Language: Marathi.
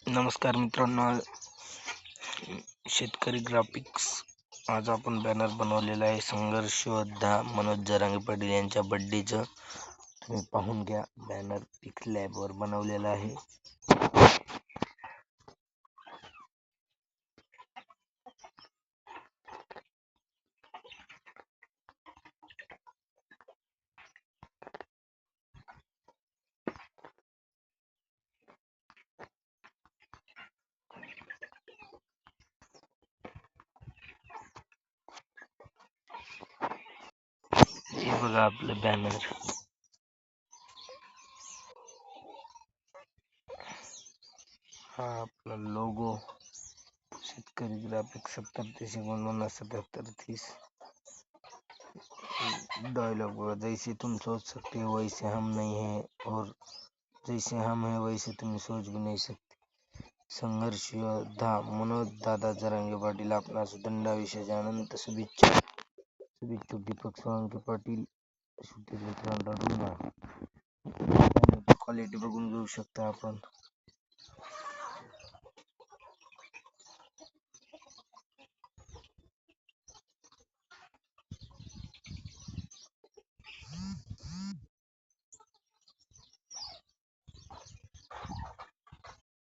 नमस्कार मित्रांनो, शेतकरी ग्राफिक्स. आज आपण बॅनर बनवलेला आहे संघर्ष योद्धा मनोज जरांगे पाटील यांच्या बर्थडेचं. तुम्ही पाहून घ्या, बॅनर पिक्स लॅब वर बनवलेला आहे. हे बघा आपलं बॅनर. हा आपला लोगो, शेतकरी ग्राफिक्स 70-53-50-77-30. डायलॉग बघा, जैसे तुम सोच सकते हो वैसे हम नहीं है, और जैसे हम है वैसे तुम सोच भी नहीं सकते. संघर्ष योद्धा मनोज दादा जरांगे पाटील आपणास दंडाविषयाच्या अनंत शुभेच्छा. दीपक सोळंके पाटील. रडू ना. क्वालिटी बघून घेऊ शकता आपण.